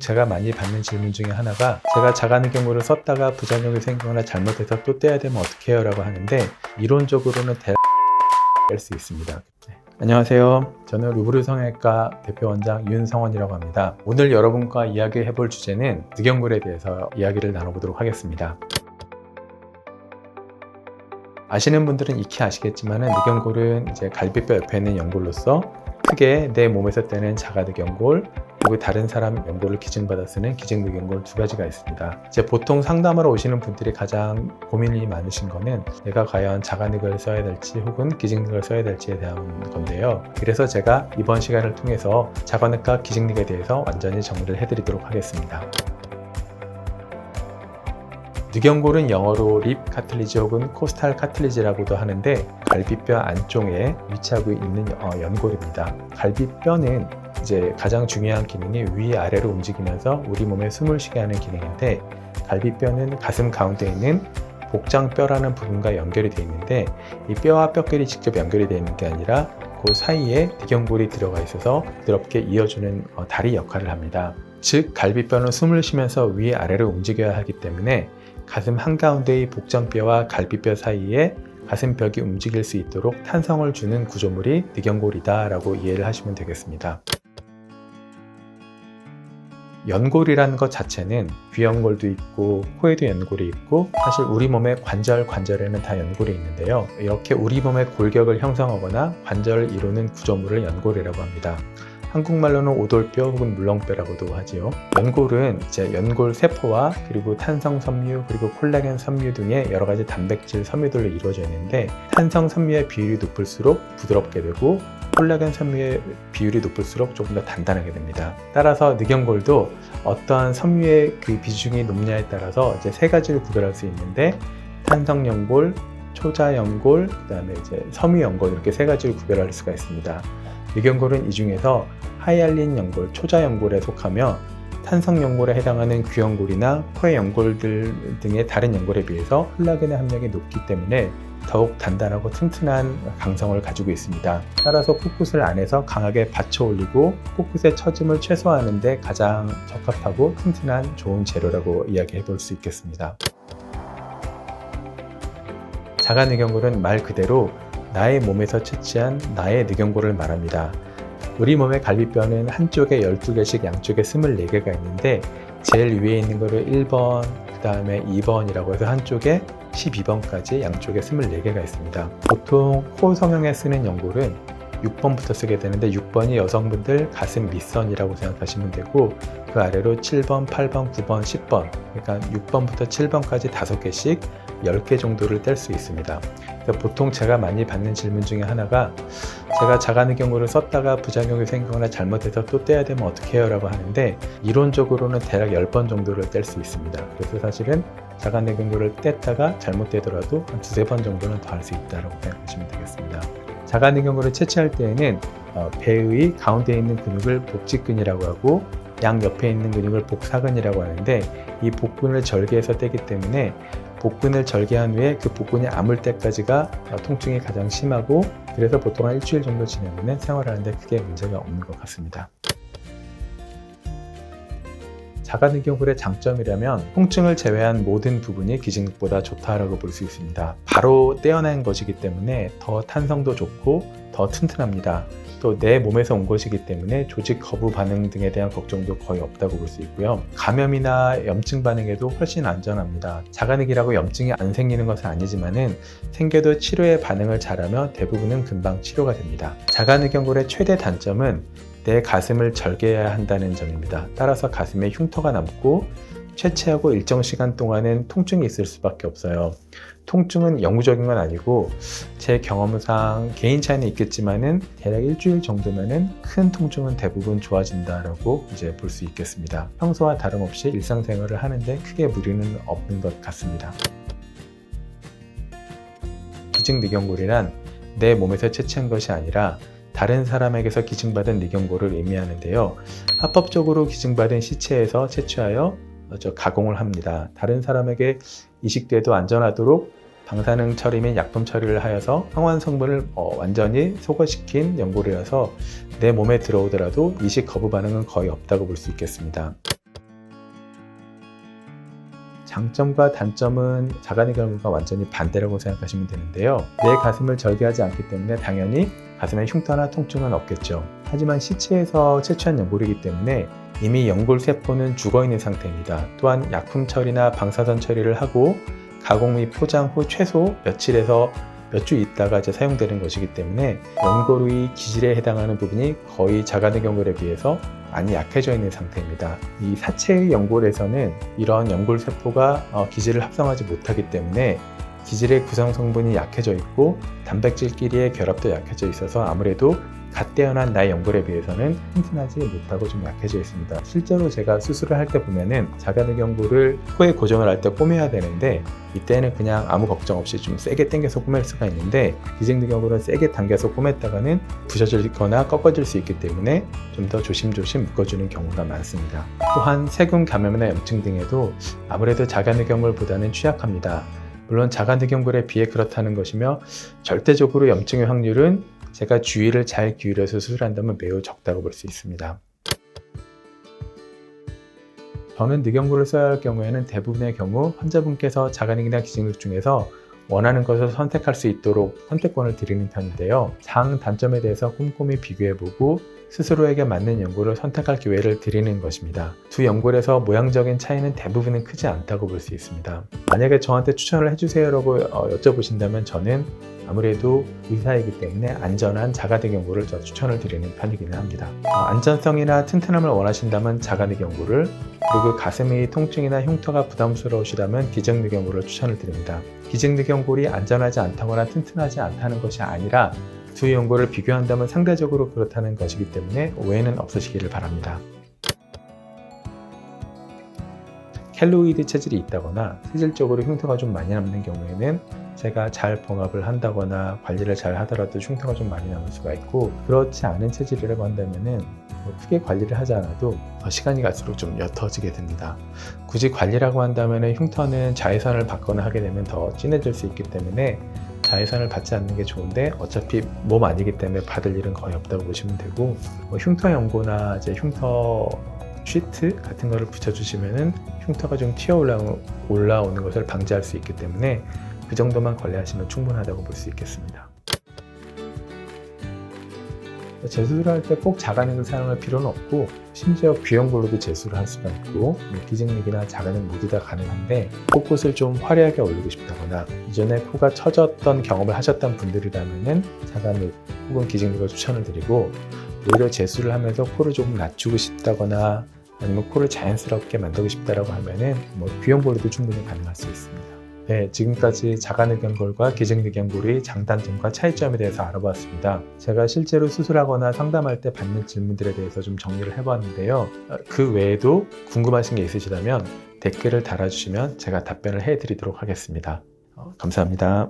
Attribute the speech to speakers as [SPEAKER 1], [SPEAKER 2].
[SPEAKER 1] 제가 많이 받는 질문 중에 하나가 제가 자가늑경고를 썼다가 부작용이 생기거나 잘못해서 또 떼야 되면 어떻게 해요? 라고 하는데 이론적으로는 뗄 수 있습니다. 안녕하세요. 저는 루브르 성형외과 대표원장 윤성원이라고 합니다. 오늘 여러분과 이야기해 볼 주제는 늑연골에 대해서 이야기를 나눠보도록 하겠습니다. 아시는 분들은 익히 아시겠지만 늑연골은 이제 갈비뼈 옆에 있는 연골로서 크게 내 몸에서 떼는 자가늑연골 그리고 다른 사람 연골을 기증받아 쓰는 기증늑연골 두 가지가 있습니다. 이제 보통 상담하러 오시는 분들이 가장 고민이 많으신 거는 내가 과연 자가늑을 써야 될지 혹은 기증늑을 써야 될지에 대한 건데요. 그래서 제가 이번 시간을 통해서 자가늑과 기증늑에 대해서 완전히 정리를 해드리도록 하겠습니다. 늑연골은 영어로 립 카틀리지 혹은 코스탈 카틀리지라고도 하는데 갈비뼈 안쪽에 위치하고 있는 연골입니다. 갈비뼈는 이제 가장 중요한 기능이 위아래로 움직이면서 우리 몸에 숨을 쉬게 하는 기능인데 갈비뼈는 가슴 가운데 있는 복장뼈라는 부분과 연결이 되어 있는데 이 뼈와 뼈끼리 직접 연결이 되어 있는 게 아니라 그 사이에 늑연골이 들어가 있어서 부드럽게 이어주는 다리 역할을 합니다. 즉 갈비뼈는 숨을 쉬면서 위아래로 움직여야 하기 때문에 가슴 한가운데의 복장뼈와 갈비뼈 사이에 가슴벽이 움직일 수 있도록 탄성을 주는 구조물이 늑연골이다 라고 이해를 하시면 되겠습니다. 연골이라는 것 자체는 귀연골도 있고 코에도 연골이 있고 사실 우리 몸의 관절에는 다 연골이 있는데요. 이렇게 우리 몸의 골격을 형성하거나 관절을 이루는 구조물을 연골이라고 합니다. 한국말로는 오돌뼈 혹은 물렁뼈라고도 하지요. 연골은 이제 연골 세포와 그리고 탄성 섬유 그리고 콜라겐 섬유 등의 여러 가지 단백질 섬유들로 이루어져 있는데 탄성 섬유의 비율이 높을수록 부드럽게 되고 콜라겐 섬유의 비율이 높을수록 조금 더 단단하게 됩니다. 따라서 늑연골도 어떠한 섬유의 그 비중이 높냐에 따라서 이제 세 가지를 구별할 수 있는데 탄성 연골, 초자 연골, 그다음에 이제 섬유 연골 이렇게 세 가지를 구별할 수가 있습니다. 늑연골은 이 중에서 하이알린 연골, 초자 연골에 속하며 탄성 연골에 해당하는 귀연골이나 코의 연골들 등의 다른 연골에 비해서 콜라겐의 함량이 높기 때문에 더욱 단단하고 튼튼한 강성을 가지고 있습니다. 따라서 코끝을 안에서 강하게 받쳐 올리고 코끝의 처짐을 최소화하는 데 가장 적합하고 튼튼한 좋은 재료라고 이야기해 볼 수 있겠습니다. 자가늑연골은 말 그대로 나의 몸에서 채취한 나의 늑연골을 말합니다. 우리 몸의 갈비뼈는 한쪽에 12개씩 양쪽에 24개가 있는데 제일 위에 있는 거를 1번, 그 다음에 2번이라고 해서 한쪽에 12번까지 양쪽에 24개가 있습니다. 보통 코 성형에 쓰는 연골은 6번부터 쓰게 되는데 6번이 여성분들 가슴 밑선이라고 생각하시면 되고 그 아래로 7번, 8번, 9번, 10번 그러니까 6번부터 7번까지 5개씩 10개 정도를 뗄 수 있습니다. 보통 제가 많이 받는 질문 중에 하나가 제가 자가늑연고를 썼다가 부작용이 생기거나 잘못해서 또 떼야 되면 어떻게 해요? 라고 하는데 이론적으로는 대략 10번 정도를 뗄 수 있습니다. 그래서 사실은 자가늑연고를 뗐다가 잘못되더라도 한 2-3번 정도는 더 할 수 있다고 생각하시면 되겠습니다. 자가늑연고를 채취할 때에는 배의 가운데 있는 근육을 복직근이라고 하고 양 옆에 있는 근육을 복사근이라고 하는데 이 복근을 절개해서 떼기 때문에 복근을 절개한 후에 그 복근이 아물 때까지가 통증이 가장 심하고 그래서 보통 한 일주일 정도 지나면 생활하는데 크게 문제가 없는 것 같습니다. 자가늑연골의 장점이라면 통증을 제외한 모든 부분이 기증늑보다 좋다라고 볼 수 있습니다. 바로 떼어낸 것이기 때문에 더 탄성도 좋고 더 튼튼합니다. 또 내 몸에서 온 것이기 때문에 조직 거부 반응 등에 대한 걱정도 거의 없다고 볼 수 있고요. 감염이나 염증 반응에도 훨씬 안전합니다. 자가늑이라고 염증이 안 생기는 것은 아니지만은 생겨도 치료에 반응을 잘하며 대부분은 금방 치료가 됩니다. 자가늑연골의 최대 단점은 내 가슴을 절개해야 한다는 점입니다. 따라서 가슴에 흉터가 남고 채취하고 일정 시간 동안은 통증이 있을 수밖에 없어요. 통증은 영구적인 건 아니고 제 경험상 개인 차이는 있겠지만은 대략 일주일 정도면은 큰 통증은 대부분 좋아진다라고 이제 볼 수 있겠습니다. 평소와 다름없이 일상생활을 하는데 크게 무리는 없는 것 같습니다. 기증늑연골이란 내 몸에서 채취한 것이 아니라 다른 사람에게서 기증받은 늑연골을 의미하는데요. 합법적으로 기증받은 시체에서 채취하여 가공을 합니다. 다른 사람에게 이식돼도 안전하도록 방사능 처리 및 약품 처리를 하여서 항원 성분을 완전히 소거시킨 연골이라서 내 몸에 들어오더라도 이식 거부 반응은 거의 없다고 볼 수 있겠습니다. 장점과 단점은 자가내경과 완전히 반대라고 생각하시면 되는데요. 내 가슴을 절개하지 않기 때문에 당연히 가슴에 흉터나 통증은 없겠죠. 하지만 시체에서 채취한 연골이기 때문에 이미 연골 세포는 죽어있는 상태입니다. 또한 약품 처리나 방사선 처리를 하고 가공 및 포장 후 최소 며칠에서 몇 주 있다가 사용되는 것이기 때문에 연골의 기질에 해당하는 부분이 거의 자가내경골에 비해서 많이 약해져 있는 상태입니다. 이 사체의 연골에서는 이런 연골 세포가 기질을 합성하지 못하기 때문에 기질의 구성 성분이 약해져 있고 단백질끼리의 결합도 약해져 있어서 아무래도 갓 태어난 나의 연골에 비해서는 튼튼하지 못하고 좀 약해져 있습니다. 실제로 제가 수술을 할 때 보면은 자가내경골을 코에 고정을 할 때 꼬매야 되는데 이때는 그냥 아무 걱정 없이 좀 세게 당겨서 꼬맬 수가 있는데 기증내경골은 세게 당겨서 꼬맸다가는 부서지거나 꺾어질 수 있기 때문에 좀 더 조심조심 묶어주는 경우가 많습니다. 또한 세균 감염이나 염증 등에도 아무래도 자가내경골보다는 취약합니다. 물론 자가내경골에 비해 그렇다는 것이며 절대적으로 염증의 확률은 제가 주의를 잘 기울여서 수술한다면 매우 적다고 볼 수 있습니다. 저는 늑연골을 써야 할 경우에는 대부분의 경우 환자분께서 자가내기나 기증맥 중에서 원하는 것을 선택할 수 있도록 선택권을 드리는 편인데요. 장단점에 대해서 꼼꼼히 비교해보고 스스로에게 맞는 연골을 선택할 기회를 드리는 것입니다. 두 연골에서 모양적인 차이는 대부분은 크지 않다고 볼 수 있습니다. 만약에 저한테 추천을 해주세요라고 여쭤보신다면 저는 아무래도 의사이기 때문에 안전한 자가내경골을 추천을 드리는 편이기는 합니다. 안전성이나 튼튼함을 원하신다면 자가내경골을, 그리고 가슴의 통증이나 흉터가 부담스러우시다면 기증내경골을 추천을 드립니다. 기증내경골이 안전하지 않다거나 튼튼하지 않다는 것이 아니라 두 연골을 비교한다면 상대적으로 그렇다는 것이기 때문에 오해는 없으시기를 바랍니다. 켈로이드 체질이 있다거나 체질적으로 흉터가 좀 많이 남는 경우에는 제가 잘 봉합을 한다거나 관리를 잘 하더라도 흉터가 좀 많이 남을 수가 있고, 그렇지 않은 체질이라고 한다면은 크게 관리를 하지 않아도 시간이 갈수록 좀 옅어지게 됩니다. 굳이 관리라고 한다면은 흉터는 자외선을 받거나 하게 되면 더 진해질 수 있기 때문에 자외선을 받지 않는 게 좋은데 어차피 몸 아니기 때문에 받을 일은 거의 없다고 보시면 되고, 흉터 연고나 흉터 시트 같은 거를 붙여주시면은 흉터가 좀 튀어 올라오는 것을 방지할 수 있기 때문에 그 정도만 관리하시면 충분하다고 볼 수 있겠습니다. 재수술을 할 때 꼭 자가내를 사용할 필요는 없고, 심지어 귀연골로도 재수를 할 수가 있고 기증맥이나 자가내 모두 다 가능한데, 코끝을 좀 화려하게 올리고 싶다거나 이전에 코가 처졌던 경험을 하셨던 분들이라면 자가내 혹은 기증맥을 추천을 드리고, 오히려 재수를 하면서 코를 조금 낮추고 싶다거나 아니면 코를 자연스럽게 만들고 싶다라고 하면은 귀연골로도 충분히 가능할 수 있습니다. 네, 지금까지 자가내경골과 기증내경골의 장단점과 차이점에 대해서 알아보았습니다. 제가 실제로 수술하거나 상담할 때 받는 질문들에 대해서 좀 정리를 해봤는데요. 그 외에도 궁금하신 게 있으시다면 댓글을 달아주시면 제가 답변을 해드리도록 하겠습니다. 감사합니다.